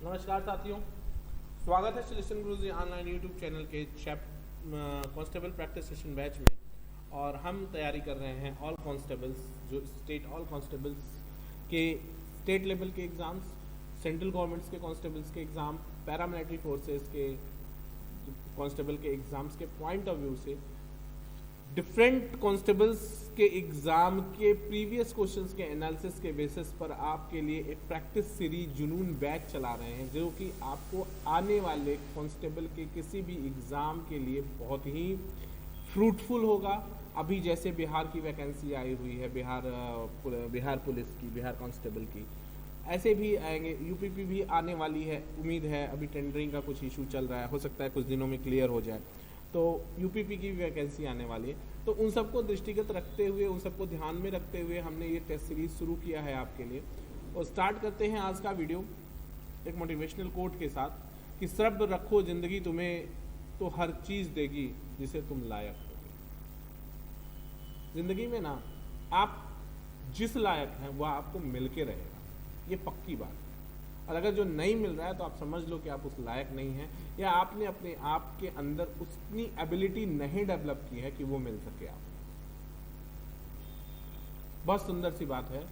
नमस्कार साथियों, स्वागत है सिलेक्शन गुरुजी ऑनलाइन यूट्यूब चैनल के कांस्टेबल प्रैक्टिस सेशन बैच में। और हम तैयारी कर रहे हैं ऑल कांस्टेबल्स, जो स्टेट ऑल कांस्टेबल्स के स्टेट लेवल के एग्ज़ाम्स, सेंट्रल गवर्नमेंट्स के कांस्टेबल्स के एग्ज़ाम, पैरामिलिट्री फोर्सेस के कांस्टेबल के एग्ज़ाम्स के पॉइंट ऑफ व्यू से डिफरेंट कांस्टेबल्स के एग्ज़ाम के प्रीवियस क्वेश्चंस के एनालिसिस के बेसिस पर आपके लिए एक प्रैक्टिस सीरीज जुनून बैच चला रहे हैं, जो कि आपको आने वाले कांस्टेबल के किसी भी एग्ज़ाम के लिए बहुत ही फ्रूटफुल होगा। अभी जैसे बिहार की वैकेंसी आई हुई है, बिहार पुलिस की, बिहार कांस्टेबल की, ऐसे भी आएंगे। यूपीपी भी आने वाली है, उम्मीद है। अभी टेंडरिंग का कुछ इशू चल रहा है, हो सकता है कुछ दिनों में क्लियर हो जाए, तो यूपीपी की वैकेंसी आने वाली है। तो उन सबको दृष्टिगत रखते हुए, उन सबको ध्यान में रखते हुए हमने ये टेस्ट सीरीज शुरू किया है आपके लिए। और स्टार्ट करते हैं आज का वीडियो एक मोटिवेशनल कोट के साथ कि सब्र रखो, जिंदगी तुम्हें तो हर चीज़ देगी जिसे तुम लायक होगे। जिंदगी में ना आप जिस लायक हैं वह आपको मिल के रहेगा, ये पक्की बात है। और अगर जो नहीं मिल रहा है तो आप समझ लो कि आप उस लायक नहीं हैं, या आपने अपने आप के अंदर उतनी एबिलिटी नहीं डेवलप की है कि वो मिल सके आपको। बहुत सुंदर सी बात है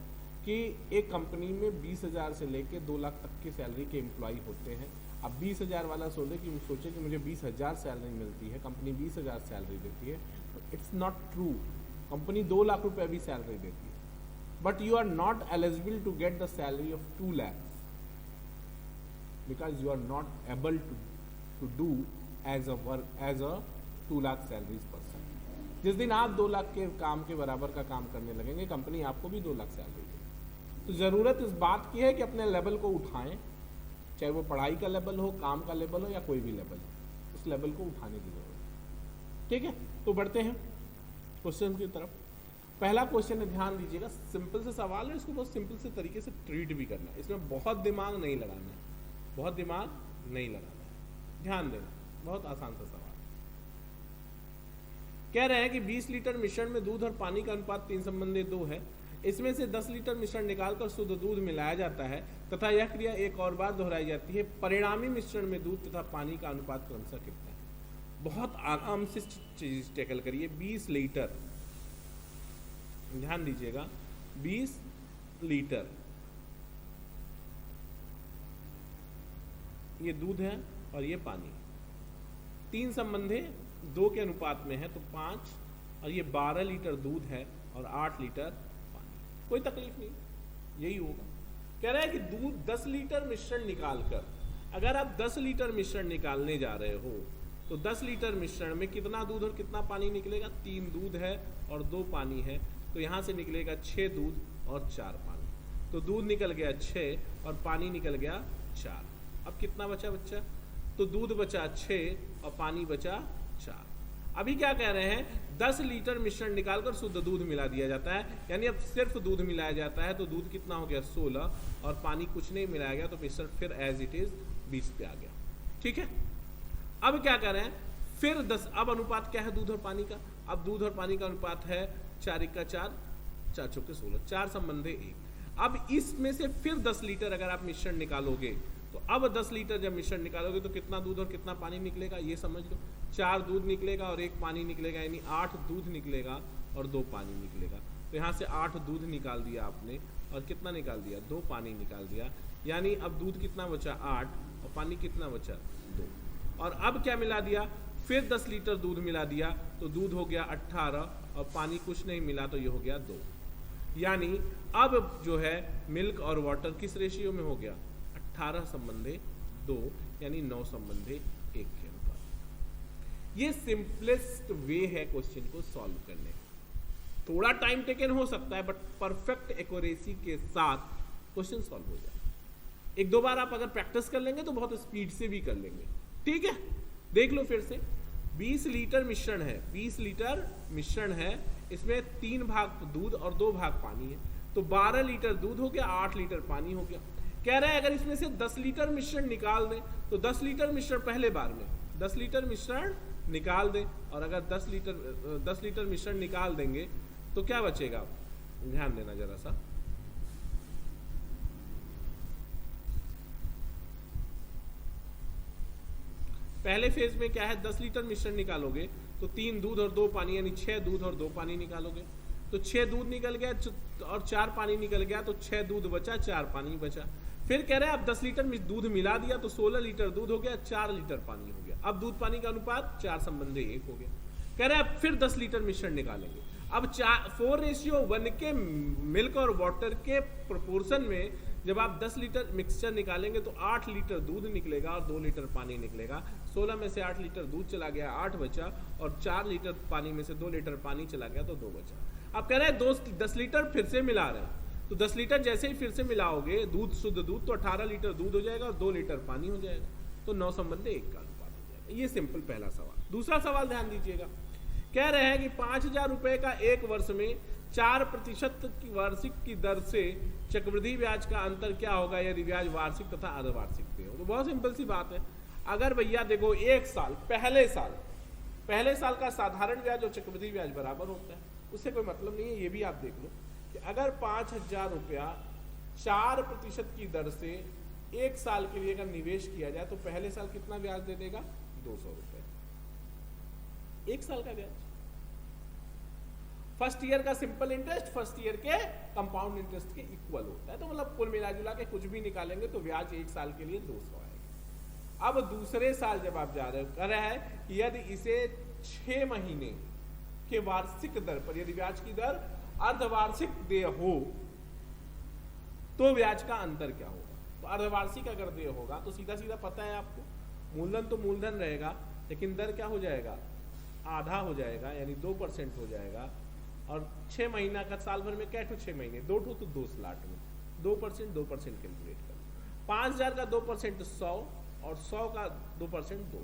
कि एक कंपनी में 20,000 से लेके 2 लाख तक की सैलरी के एम्प्लॉय होते हैं। अब 20,000 वाला सोचे कि मुझे 20,000 सैलरी मिलती है, कंपनी 20,000 सैलरी देती है, तो it's not true. Company 2 lakh रुपए भी सैलरी देती है, but you are not eligible to get the salary of 2 lakhs because you are not able to do as a 2 lakh salaries person। जिस दिन आप 2 लाख के काम के बराबर का काम करने लगेंगे, कंपनी आपको भी 2 लाख सैलरी देगी। तो ज़रूरत इस बात की है कि अपने लेवल को उठाएं, चाहे वो पढ़ाई का लेवल हो, काम का लेवल हो, या कोई भी लेवल हो, उस लेवल को उठाने की जरूरत है। ठीक है, तो बढ़ते हैं क्वेश्चन की तरफ। पहला क्वेश्चन है, ध्यान दीजिएगा, सिंपल से सवाल है, इसको बहुत सिंपल से तरीके से ट्रीट भी करना है। इसमें बहुत दिमाग नहीं लगाना है, बहुत दिमाग नहीं लगाना है, ध्यान देना। बहुत आसान सा सवाल कह रहे हैं कि 20 लीटर मिश्रण में दूध और पानी का अनुपात 3:2 है। इसमें से 10 लीटर मिश्रण निकालकर शुद्ध दूध मिलाया जाता है तथा यह क्रिया एक और बार दोहराई जाती है। परिणामी मिश्रण में दूध तथा पानी का अनुपात क्रमशः कितना है? बहुत आराम से चीज टैकल करिए। 20 लीटर, ध्यान दीजिएगा, 20 लीटर ये दूध है और ये पानी, 3:2 के अनुपात में है, तो 5, और ये 12 लीटर दूध है और 8 लीटर पानी। कोई तकलीफ नहीं, यही होगा। कह रहा है कि दूध 10 लीटर मिश्रण निकालकर, अगर आप 10 लीटर मिश्रण निकालने जा रहे हो तो 10 लीटर मिश्रण में कितना दूध और कितना पानी निकलेगा? 3 दूध है और 2 पानी है, तो यहाँ से निकलेगा 6 दूध और 4 पानी। तो दूध निकल गया 6 और पानी निकल गया 4। अब कितना बचा बच्चा? तो दूध बचा 6 और पानी बचा 4। अभी क्या कह रहे हैं? 10 लीटर मिश्रण निकालकर शुद्ध दूध मिला दिया जाता है, यानी अब सिर्फ दूध मिलाया जाता है, तो दूध कितना हो गया? 16, और पानी कुछ नहीं मिलाया गया, तो मिश्रण फिर एज इट इज 20 पे आ गया। ठीक है, अब क्या कह रहे हैं? फिर 10, अब अनुपात क्या है दूध और पानी का? अब दूध और पानी का अनुपात है 4 × 4, 4 × 16, 4:1। अब इसमें से फिर 10 लीटर अगर आप मिश्रण निकालोगे, तो अब 10 लीटर जब मिश्रण निकालोगे तो कितना दूध और कितना पानी निकलेगा? ये समझ लो, 4 दूध निकलेगा और 1 पानी निकलेगा, यानी 8 दूध निकलेगा और 2 पानी निकलेगा। तो यहाँ से 8 दूध निकाल दिया आपने, और कितना निकाल दिया? 2 पानी निकाल दिया, यानी अब दूध कितना बचा? 8, और पानी कितना बचा? 2। और अब क्या मिला दिया? फिर 10 लीटर दूध मिला दिया, तो दूध हो गया 18, और पानी कुछ नहीं मिला, तो ये हो गया 2। यानी अब जो है मिल्क और वाटर किस रेशियो में हो गया? 18:2, यानी 9:1 के अनुपात। ये सिंपलेस्ट वे है क्वेश्चन को सॉल्व करने का। थोड़ा टाइम टेकन हो सकता है, बट परफेक्ट एक्यूरेसी के साथ क्वेश्चन सॉल्व हो जाए। 1-2 बार आप अगर प्रैक्टिस कर लेंगे तो बहुत स्पीड से भी कर लेंगे। ठीक है, देख लो फिर से। 20 लीटर मिश्रण है, 20 लीटर मिश्रण है, इसमें 3 भाग दूध और 2 भाग पानी है, तो 12 लीटर दूध हो गया, 8 लीटर पानी हो गया। कह रहा है अगर इसमें से 10 लीटर मिश्रण निकाल दें, तो 10 लीटर मिश्रण पहले बार में 10 लीटर मिश्रण निकाल दें, और अगर 10 लीटर मिश्रण निकाल देंगे तो क्या बचेगा? ध्यान देना जरा सा। पहले फेज में क्या है, 10 लीटर मिश्रण निकालोगे तो 3 दूध और 2 पानी, यानी 6 दूध और 2 पानी निकालोगे। तो 6 दूध निकल गया और 4 पानी निकल गया, तो 6 दूध बचा, 4 पानी बचा। फिर कह रहे हैं अब 10 लीटर में दूध मिला दिया तो 16 लीटर दूध हो गया, 4 लीटर पानी हो गया। अब दूध पानी का अनुपात 4:1 हो गया। कह रहे हैं अब फिर 10 लीटर मिश्रण निकालेंगे। अब 4:1 के मिल्क और वाटर के प्रोपोर्शन में जब आप 10 लीटर मिक्सचर निकालेंगे तो 8 लीटर दूध निकलेगा और 2 लीटर पानी निकलेगा। 16 में से 8 लीटर दूध चला गया, 8 बचा, और 4 लीटर पानी में से 2 लीटर पानी चला गया तो 2 बचा। अब कह रहे हैं 10 लीटर फिर से मिला रहे हैं, तो 10 लीटर जैसे ही फिर से मिलाओगे दूध, शुद्ध दूध, तो 18 लीटर दूध हो जाएगा और 2 लीटर पानी हो जाएगा, तो 9:1 का अनुपात हो जाएगा। ये सिंपल पहला सवाल। दूसरा सवाल ध्यान दीजिएगा, कह रहे हैं कि 5,000 रुपए का एक वर्ष में 4% की वार्षिक की दर से चक्रवृद्धि ब्याज का अंतर क्या होगा यदि ब्याज वार्षिक तथा अर्धवार्षिक पे हो। तो बहुत सिंपल सी बात है, अगर भैया देखो एक साल पहले साल का साधारण ब्याज और चक्रवृद्धि ब्याज बराबर होता है, उससे कोई मतलब नहीं है। ये भी आप देख लो कि अगर 5,000 रुपया 4% की दर से एक साल के लिए अगर निवेश किया जाए तो पहले साल कितना ब्याज दे देगा, 200 रुपए, एक साल का ब्याज। फर्स्ट ईयर का सिंपल इंटरेस्ट फर्स्ट ईयर के कंपाउंड इंटरेस्ट के इक्वल होता है, तो मतलब कुल मिला जुला के कुछ भी निकालेंगे तो ब्याज एक साल के लिए 200 आएगा। अब दूसरे साल जब आप जा रहे हो, कह रहा है कि यदि इसे 6 महीने के वार्षिक दर पर यदि ब्याज की दर अर्धवार्षिक देय हो तो ब्याज का अंतर क्या होगा। तो अर्धवार्षिक अगर देय होगा तो सीधा सीधा पता है आपको, मूलधन तो मूलधन रहेगा लेकिन दर क्या हो जाएगा, आधा हो जाएगा, यानी 2% हो जाएगा। और 6 महीना का साल भर में क्या ठो 6 महीने, 2 ठो तो 2 स्लॉट में 2% कैलकुलेट करो। 5,000 का 2% 100 और 100 का 2% 2,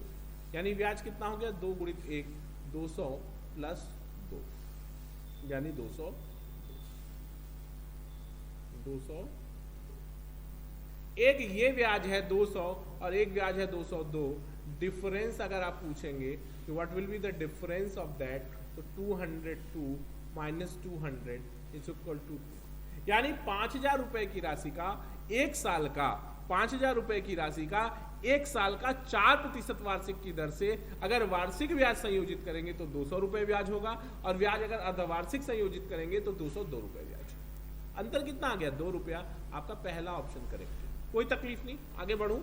यानी ब्याज कितना हो गया, 2 गुणित 1 200 प्लस 2 यानी 200। एक ये ब्याज है 200 और एक ब्याज है 202। डिफरेंस अगर आप पूछेंगे कि what will be the difference of that, तो 202 माइनस 200 इज इक्वल टू 2, यानी 5,000 रुपए की राशि का एक साल का 5,000 रुपए की राशि का एक साल का 4% वार्षिक की दर से अगर वार्षिक ब्याज संयोजित करेंगे तो 200 रुपए ब्याज होगा, और ब्याज अगर अर्धवार्षिक संयोजित करेंगे तो 202 रुपए ब्याज। अंतर कितना आ गया, 2 रुपया। आपका पहला ऑप्शन करेक्ट है, कोई तकलीफ नहीं। आगे बढ़ूं,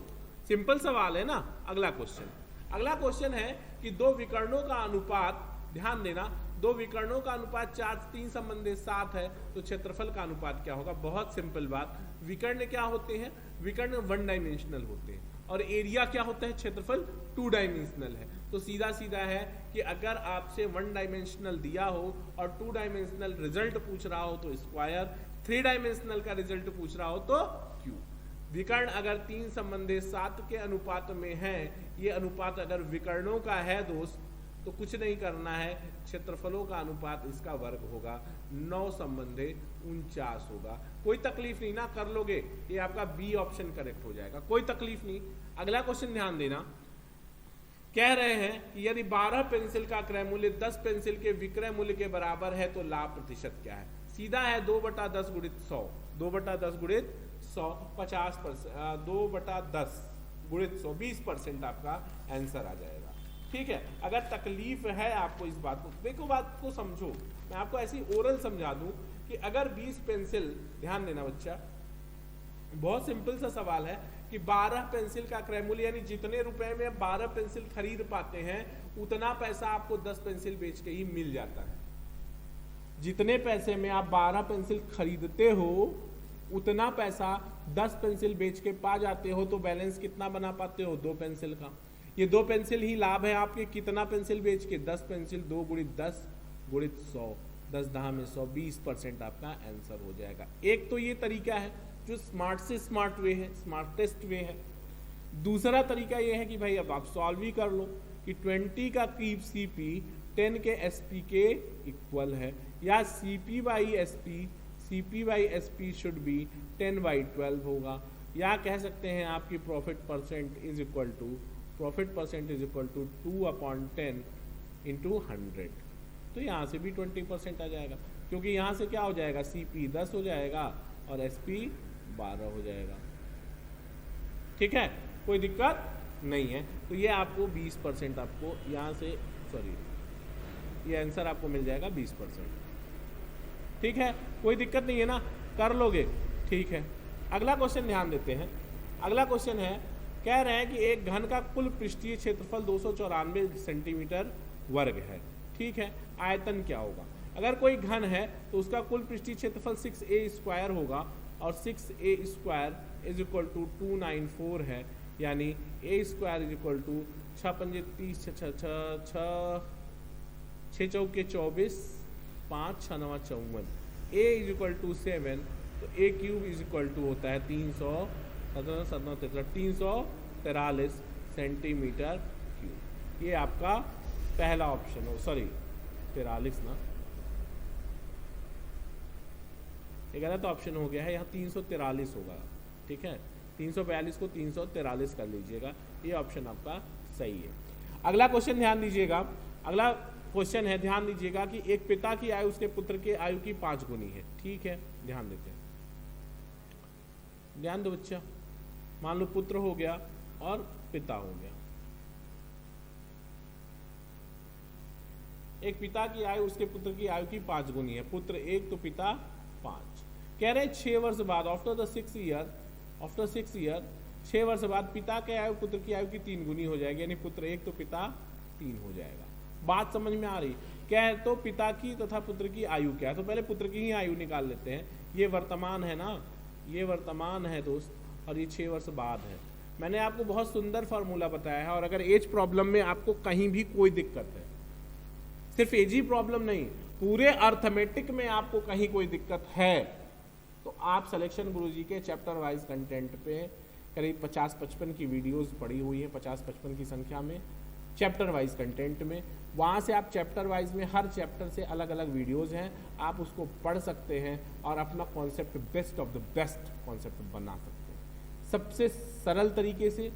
सिंपल सवाल है ना। अगला क्वेश्चन है कि 2 विकर्णों का अनुपात, ध्यान देना, 2 विकर्णों का अनुपात 4:3 संबंधित 7 है, तो क्षेत्रफल का अनुपात क्या होगा। बहुत सिंपल बात, विकर्ण क्या होते हैं, विकर्ण 1 डायमेंशनल होते हैं और एरिया क्या होता है, क्षेत्रफल 2 डायमेंशनल है। तो सीधा सीधा है कि अगर आपसे 1 डायमेंशनल दिया हो और 2 डायमेंशनल रिजल्ट पूछ रहा हो तो स्क्वायर, 3 डायमेंशनल का रिजल्ट पूछ रहा हो तो क्यूब। विकर्ण अगर 3 संबंधित 7 के अनुपात में है, ये अनुपात अगर विकर्णों का है दोस्त, तो कुछ नहीं करना है, क्षेत्रफलों का अनुपात इसका वर्ग होगा, 9 संबंधित 49 होगा। कोई तकलीफ नहीं ना, कर लोगे, ये आपका बी ऑप्शन करेक्ट हो जाएगा, कोई तकलीफ नहीं। अगला क्वेश्चन ध्यान देना, कह रहे हैं कि यदि 12 पेंसिल का क्रय मूल्य 10 पेंसिल के विक्रय मूल्य के बराबर है तो लाभ प्रतिशत क्या है। सीधा है 2/10 गुणित 100, 2/10 गुणित 100 50%, 2/10 गुणित 100 20% आपका आंसर आ जाएगा। ठीक है, अगर तकलीफ है आपको इस बात को, देखो बात को समझो, मैं आपको ऐसी ओरल समझा दूं कि अगर 20 पेंसिल, ध्यान देना बच्चा, बहुत सिंपल सा सवाल है कि 12 पेंसिल का क्रय मूल्य, यानी जितने रुपए में 12 पेंसिल खरीद पाते हैं उतना पैसा आपको 10 पेंसिल बेच के ही मिल जाता है। जितने पैसे में आप 12 पेंसिल खरीदते हो उतना पैसा 10 पेंसिल बेच के पा जाते हो, तो बैलेंस कितना बना पाते हो, 2 पेंसिल का। ये 2 पेंसिल ही लाभ है आपके, कितना पेंसिल बेच के, 10 पेंसिल, 2 गुणित 10 गुणित 100, 10 10 में 100, 20% आपका आंसर हो जाएगा। एक तो ये तरीका है जो स्मार्ट से स्मार्ट वे है, स्मार्टेस्ट वे है। दूसरा तरीका ये है कि भाई अब आप सॉल्व ही कर लो कि 20 का क्यूब CP 10 के SP के इक्वल है, या CP by SP should be 10/12 होगा, या कह सकते हैं आपकी profit percent is equal to 2/10 into 100। तो यहाँ से भी 20% आ जाएगा, क्योंकि यहाँ से क्या हो जाएगा, CP 10 हो जाएगा और SP 12 हो जाएगा। ठीक है, कोई दिक्कत नहीं है, तो ये आपको 20% आपको यहाँ से, सॉरी, ये आंसर आपको मिल जाएगा 20%। ठीक है, कोई दिक्कत नहीं है ना, कर लोगे, ठीक है। अगला क्वेश्चन ध्यान देते हैं। अगला क्वेश्चन है, कह रहे हैं कि एक घन का कुल पृष्ठीय क्षेत्रफल 294 सेंटीमीटर वर्ग है, ठीक है। आयतन क्या होगा? अगर कोई घन है तो उसका कुल पृष्ठीय क्षेत्रफल 6a² होगा, और 6a² इज इक्वल टू 294 है, यानी a² इज इक्वल टू 6 पंजे 30, 6 चौके 24, 5 6 9 54, a इज इक्वल टू 7, तो a³ इज इक्वल टू होता है 343 सेंटीमीटर क्यूब। ये आपका पहला ऑप्शन हो, सॉरी 43 ना, ये गलत ऑप्शन हो गया है, यहाँ 343 होगा, ठीक है। 342 को 343 कर लीजिएगा, ये ऑप्शन आपका सही है। अगला क्वेश्चन ध्यान दीजिएगा। अगला क्वेश्चन है, ध्यान दीजिएगा कि एक पिता की आयु उसके पुत्र के आयु की 5 गुनी है, ठीक है। ध्यान देते हैं, ध्यान दो बच्चा। मान लो पुत्र हो गया और पिता हो गया। एक पिता की आयु उसके पुत्र की आयु की 5 गुनी है, पुत्र 1 तो पिता 5। कह रहे 6 वर्ष बाद, आफ्टर 6 ईयर 6 वर्ष बाद पिता के आयु पुत्र की आयु की 3 गुनी हो जाएगी, यानी पुत्र 1 तो पिता 3 हो जाएगा। बात समझ में आ रही? क्या है, तो पिता की तथा पुत्र की आयु क्या है? तो पहले पुत्र की ही आयु निकाल लेते हैं। ये वर्तमान है ना, ये वर्तमान है दोस्त, और ये 6 वर्ष बाद है। मैंने आपको बहुत सुंदर फार्मूला बताया है, और अगर एज प्रॉब्लम में आपको कहीं भी कोई दिक्कत है, सिर्फ एज ही प्रॉब्लम नहीं, पूरे अर्थमेटिक में आपको कहीं कोई दिक्कत है, तो आप सिलेक्शन गुरुजी के चैप्टर वाइज कंटेंट पे करीब 50-55 की वीडियोस पड़ी हुई है, 50-55 की संख्या में चैप्टर वाइज कंटेंट में। वहाँ से आप चैप्टर वाइज में हर चैप्टर से अलग अलग वीडियोस हैं, आप उसको पढ़ सकते हैं और अपना concept best of the best concept बना सकते हैं। सबसे सरल तरीके से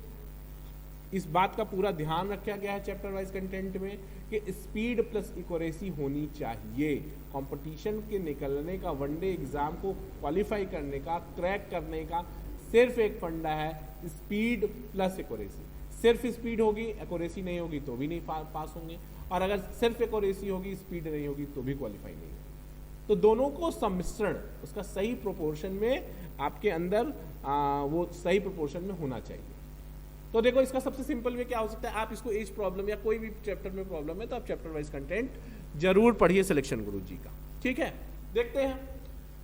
इस बात का पूरा ध्यान रखा गया है चैप्टर वाइज कंटेंट में कि स्पीड प्लस एक्यूरेसी होनी चाहिए। कंपटीशन के निकलने का, वनडे एग्जाम को क्वालिफाई करने का, क्रैक करने का सिर्फ एक फंडा है, स्पीड प्लस एक्यूरेसी। सिर्फ स्पीड होगी, एक्यूरेसी नहीं होगी तो भी नहीं पास होंगे, और अगर सिर्फ एक्यूरेसी होगी, स्पीड नहीं होगी तो भी क्वालिफाई नहीं होगी। तो दोनों को सम्मिश्रण, उसका सही प्रोपोर्शन में आपके अंदर वो सही प्रोपोर्शन में होना चाहिए। तो देखो, इसका सबसे सिंपल वे क्या हो सकता है, आप इसको एज प्रॉब्लम या कोई भी चैप्टर में प्रॉब्लम है तो आप चैप्टर वाइज कंटेंट जरूर पढ़िए सिलेक्शन गुरुजी का, ठीक है। देखते हैं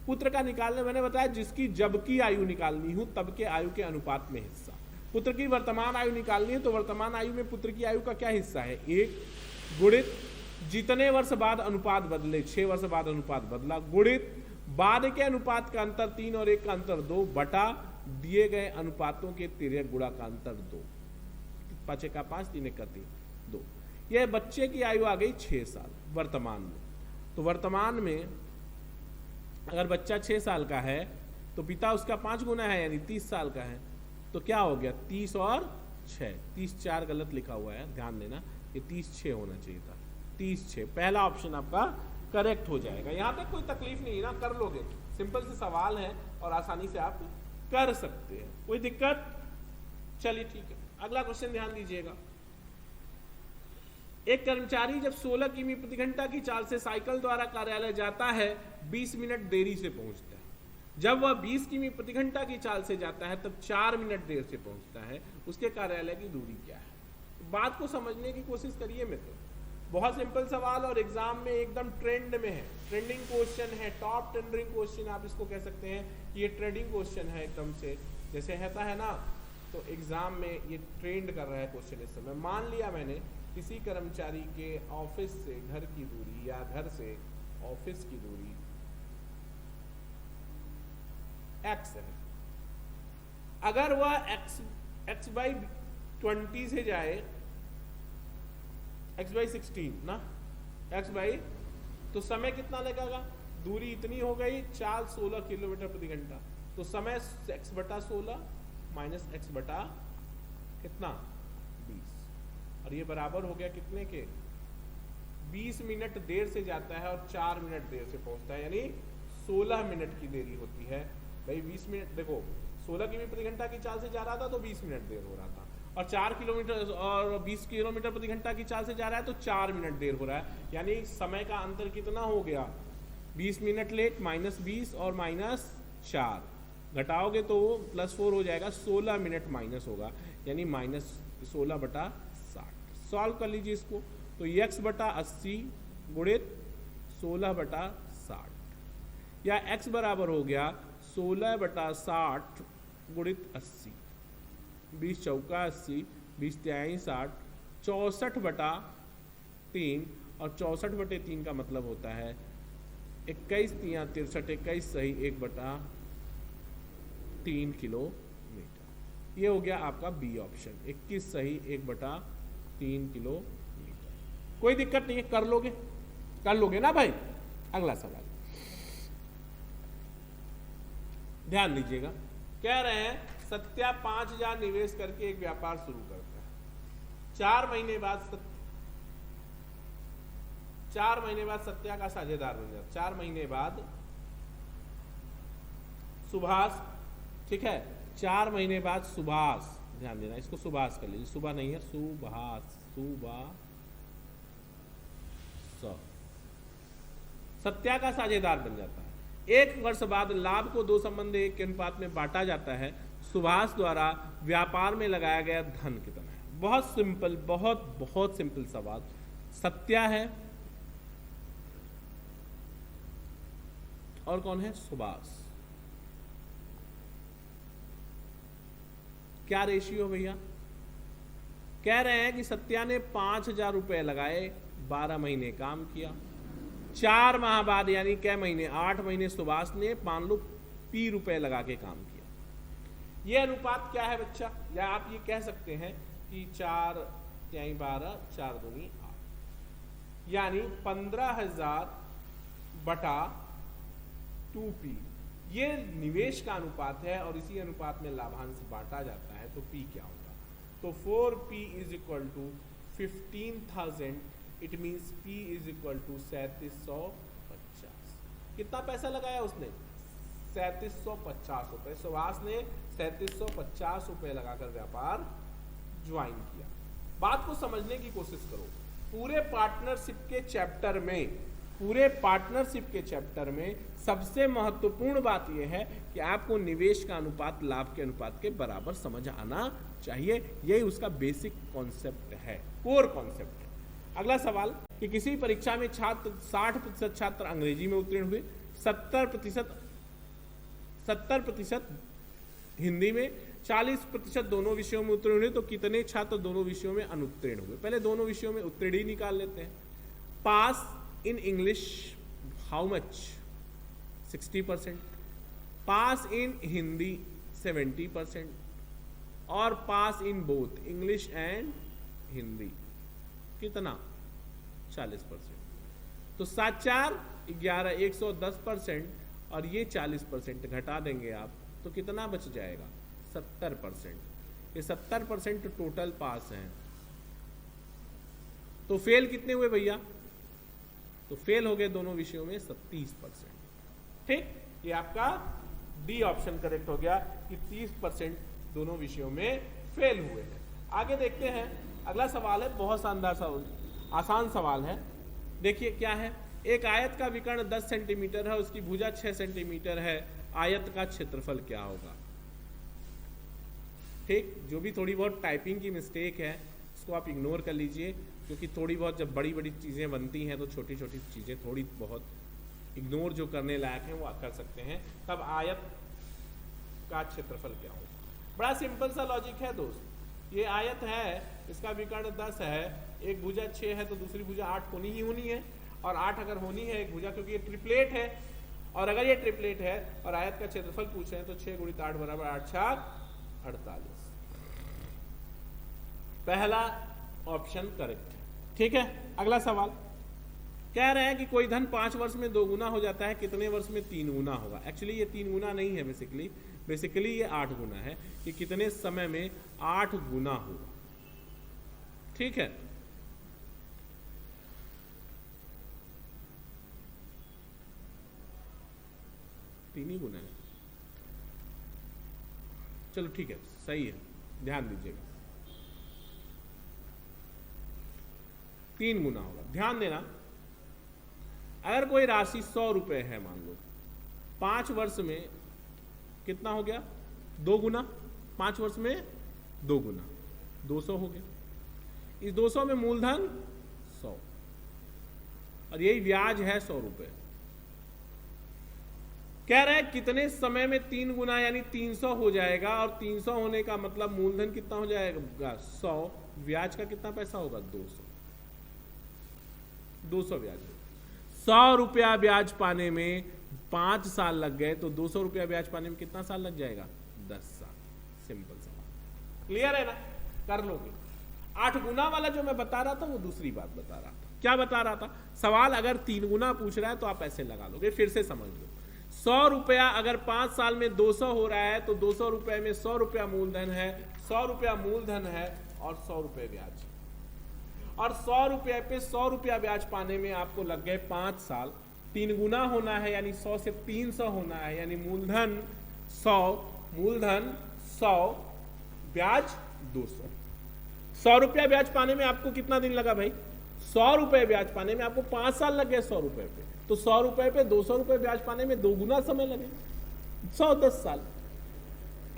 पुत्र का निकालने, मैंने बताया जिसकी जब की आयु निकालनी हो तब के आयु के अनुपात में हिस्सा। पुत्र की वर्तमान आयु निकालनी है तो वर्तमान आयु में पुत्र की आयु का क्या हिस्सा है, 1 गुणित जितने वर्ष बाद अनुपात बदले, 6 वर्ष बाद अनुपात बदला, गुणित बाद के अनुपात का अंतर 3 और 1 का अंतर 2, बटा दिए गए अनुपातों के तिर्यक गुणा का अंतर 2। 5 का 5, 3 का 3, 2। यह बच्चे की आयु आ गई 6 साल वर्तमान में। तो वर्तमान में अगर बच्चा 6 साल का है तो पिता उसका 5 गुना है, यानी 30 साल का है। तो क्या हो गया, 30 और 6, 30 4 गलत लिखा हुआ है, ध्यान देना, ये 30 6 होना चाहिए था, 30 6। पहला ऑप्शन आपका करेक्ट हो जाएगा। यहाँ तक कोई तकलीफ नहीं ना, कर लोगे, सिंपल से सवाल है और आसानी से आप कर सकते हैं, कोई दिक्कत? चलिए ठीक है, अगला क्वेश्चन ध्यान दीजिएगा। एक कर्मचारी जब 16 किमी प्रति घंटा की चाल से साइकिल द्वारा कार्यालय जाता है, 20 मिनट देरी से पहुंचता है। जब वह 20 किमी प्रति घंटा की चाल से जाता है तब 4 मिनट देर से पहुंचता है, उसके कार्यालय की दूरी क्या है? बात को समझने की कोशिश करिए मित्र, बहुत सिंपल सवाल और एग्जाम में एकदम ट्रेंड में है, ट्रेंडिंग क्वेश्चन है, टॉप ट्रेंडिंग क्वेश्चन आप इसको कह सकते हैं कि ये ट्रेंडिंग क्वेश्चन है एकदम से, जैसे रहता है ना, तो एग्जाम में ये ट्रेंड कर रहा है क्वेश्चन इस समय। मान लिया मैंने किसी कर्मचारी के ऑफिस से घर की दूरी या घर से ऑफिस की दूरी x है, अगर वह x बाई 20 से जाए, x बाई 16 ना, x बाई, तो समय कितना लगेगा, दूरी इतनी हो गई, चाल 16 किलोमीटर प्रति घंटा, तो समय x बटा 16 माइनस x बटा कितना 20, और ये बराबर हो गया कितने के, 20 मिनट देर से जाता है और 4 मिनट देर से पहुंचता है, यानी 16 मिनट की देरी होती है। भाई 20 मिनट देखो, 16 किमी प्रति घंटा की चाल से जा रहा था तो 20 मिनट देर हो रहा था, और 4 किलोमीटर और 20 किलोमीटर प्रति घंटा की चाल से जा रहा है तो 4 मिनट देर हो रहा है, यानी समय का अंतर कितना हो गया, 20 मिनट लेट, -20 और -4 घटाओगे तो +4 हो जाएगा, 16 मिनट माइनस होगा, यानी -16/60। सॉल्व कर लीजिए इसको, तो x/80 गुणित 16/60 या x बराबर हो गया 16/60 गुणित 80, 20 चौका 80, 20 तिहाई 60, 64/3 और 64/3 का मतलब होता है 21 तिया 63, 21 सही 1/3 किलोमीटर। ये हो गया आपका बी ऑप्शन, 21 सही 1/3 किलोमीटर। कोई दिक्कत नहीं है, कर लोगे ना भाई। अगला सवाल ध्यान दीजिएगा, कह रहे हैं सत्या 5000 निवेश करके एक व्यापार शुरू करता है। 4 महीने बाद सत्या का साझेदार बन जाता है। 4 महीने बाद सुभाष, ठीक है, 4 महीने बाद सुभाष, ध्यान देना इसको सुभाष कर लीजिए, सुबह नहीं है, सुभाष, सत्या का साझेदार बन जाता है। 1 वर्ष बाद लाभ को 2 संबंधी 1 के अनुपात में बांटा जाता है। सुभाष द्वारा व्यापार में लगाया गया धन कितना है? बहुत सिंपल, बहुत सिंपल सवाल। सत्या है और कौन है? सुभाष। क्या रेशियो भैया? कह रहे हैं कि सत्या ने 5000 रुपए लगाए, 12 महीने काम किया, 4 माह बाद यानी कै महीने, 8 महीने सुभाष ने 5 पी रुपए लगा के काम किया। यह अनुपात क्या है बच्चा? या आप ये कह सकते हैं कि 4 तिहाई 12, 4 दूनी 8, यानी 15,000 बटा 2p। ये निवेश का अनुपात है और इसी अनुपात में लाभांश बांटा जाता है, तो p क्या होगा? तो 4p is equal to 15,000, it means p is equal to 3750। कितना पैसा लगाया उसने? 3750 रुपए। सुभाष ने 3750 रुपए लगाकर व्यापार ज्वाइन किया। बात को समझने की कोशिश करो। पूरे पार्टनरशिप के चैप्टर में सबसे महत्वपूर्ण बात यह है कि आपको निवेश का अनुपात लाभ के अनुपात के बराबर समझ आना चाहिए। यही उसका बेसिक कॉन्सेप्ट है, कोर कॉन्सेप्ट है। अगला सवाल कि किसी परीक्षा में छात्र 60% छात्र अंग्रेजी में उत्तीर्ण हुए, 70% हिंदी में, 40% दोनों विषयों में उत्तीर्ण हुए, तो कितने छात्र दोनों विषयों में अनुत्तीर्ण हुए? पहले दोनों विषयों में उत्तीर्ण ही निकाल लेते हैं। Pass in English how much? 60%। Pass in Hindi 70% और pass in both English and Hindi कितना? 40%। तो 7 4 11 110% और ये 40% घटा देंगे आप तो कितना बच जाएगा? 70%। ये 70% टोटल पास हैं। तो फेल कितने हुए भैया? तो फेल हो गए दोनों विषयों में 30%। ठीक, ये आपका डी ऑप्शन करेक्ट हो गया कि 30% दोनों विषयों में फेल हुए हैं। आगे देखते हैं, अगला सवाल है, बहुत शानदार सवाल, आसान सवाल है। देखिए क्या है, एक आयत का विकर्ण 10 सेंटीमीटर है, उसकी भुजा 6 सेंटीमीटर है, आयत का क्षेत्रफल क्या होगा? ठीक, जो भी थोड़ी बहुत टाइपिंग की मिस्टेक है उसको आप इग्नोर कर लीजिए, क्योंकि थोड़ी बहुत जब बड़ी बड़ी चीज़ें बनती हैं तो छोटी छोटी चीज़ें थोड़ी बहुत इग्नोर जो करने लायक हैं वो आप कर सकते हैं। तब आयत का क्षेत्रफल क्या होगा? बड़ा सिंपल सा लॉजिक है दोस्त। ये आयत है, इसका विकर्ण 10 है, एक भुजा 6 है तो दूसरी भुजा 8 होनी ही होनी है, और 8 अगर होनी है एक भुजा, क्योंकि ये ट्रिपलेट है, और अगर ये ट्रिपलेट है और आयत का क्षेत्रफल पूछ रहे हैं तो 6 × 8 बराबर 8 4 48। पहला ऑप्शन करेक्ट है। ठीक है, अगला सवाल कह रहे हैं कि कोई धन 5 वर्ष में 2 गुना हो जाता है, कितने वर्ष में 3 गुना होगा? एक्चुअली ये 3 गुना नहीं है, बेसिकली ये 8 गुना है कि कितने समय में 8 गुना होगा। ठीक है, तीन ही गुना है। चलो ठीक है, सही है, ध्यान दीजिएगा। 3 गुना होगा। ध्यान देना, अगर कोई राशि 100 रुपए है मान लो, 5 वर्ष में कितना हो गया? 2 गुना। 5 वर्ष में 2 गुना 200 हो गया। इस 200 में मूलधन 100 और यही ब्याज है 100 रुपए। कह रहे हैं कितने समय में 3 गुना यानी 300 हो जाएगा, और 300 होने का मतलब मूलधन कितना हो जाएगा? 100। ब्याज का कितना पैसा होगा? 200 ब्याज। 100 रुपया ब्याज पाने में 5 साल लग गए, तो 200 रुपया ब्याज पाने में कितना साल लग जाएगा? 10 साल। सिंपल सवाल, क्लियर है ना? कर लोगे। 8 गुना वाला जो मैं बता रहा था वो दूसरी बात बता रहा था। क्या बता रहा था? सवाल अगर 3 गुना पूछ रहा है तो आप ऐसे लगा लोगे। फिर से समझ लो, 100 रुपया अगर 5 साल में 200 हो रहा है तो 200 रुपए में 100 रुपया मूलधन है, 100 रुपया मूलधन है और 100 रुपये ब्याज। और 100 रुपये पे 100 रुपया ब्याज पाने में आपको लग गए 5 साल। 3 गुना होना है यानी 100 से 300 होना है, यानी मूलधन 100 ब्याज 200। 100 रुपया ब्याज पाने में आपको कितना दिन लगा भाई? 100 रुपये ब्याज पाने में आपको 5 साल लग गए 100 रुपये पे, तो 100 रुपये पे 200 रुपये ब्याज पाने में 2 गुना समय लगे, 110 साल।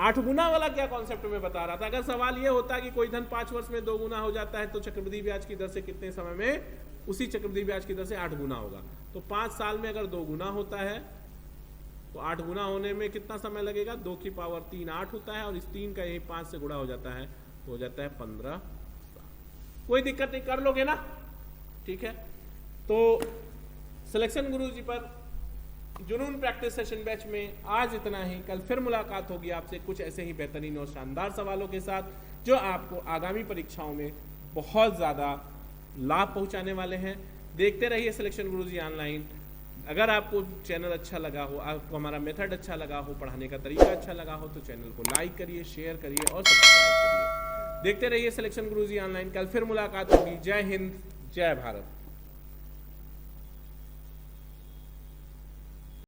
8 गुना वाला क्या कॉन्सेप्ट में बता रहा था? अगर सवाल ये होता कि कोई धन 5 वर्ष में 2 गुना हो जाता है तो चक्रवृद्धि ब्याज की दर से कितने समय में उसी चक्रवृद्धि ब्याज की दर से 8 गुना होगा, तो 5 साल में अगर 2 गुना होता है तो 8 गुना होने में कितना समय लगेगा? 2 की पावर 3 8 होता है, और इस 3 का यही 5 से गुणा हो जाता है तो हो जाता है 15 साल। कोई दिक्कत नहीं, कर लोगे ना? ठीक है, तो सिलेक्शन गुरुजी पर जुनून प्रैक्टिस सेशन बैच में आज इतना ही। कल फिर मुलाकात होगी आपसे कुछ ऐसे ही बेहतरीन और शानदार सवालों के साथ, जो आपको आगामी परीक्षाओं में बहुत ज़्यादा लाभ पहुंचाने वाले हैं। देखते रहिए सिलेक्शन गुरुजी ऑनलाइन। अगर आपको चैनल अच्छा लगा हो, आपको हमारा मेथड अच्छा लगा हो, पढ़ाने का तरीका अच्छा लगा हो, तो चैनल को लाइक करिए, शेयर करिए और सब्सक्राइब करिए। देखते रहिए सिलेक्शन गुरुजी ऑनलाइन। कल फिर मुलाकात होगी। जय हिंद, जय भारत।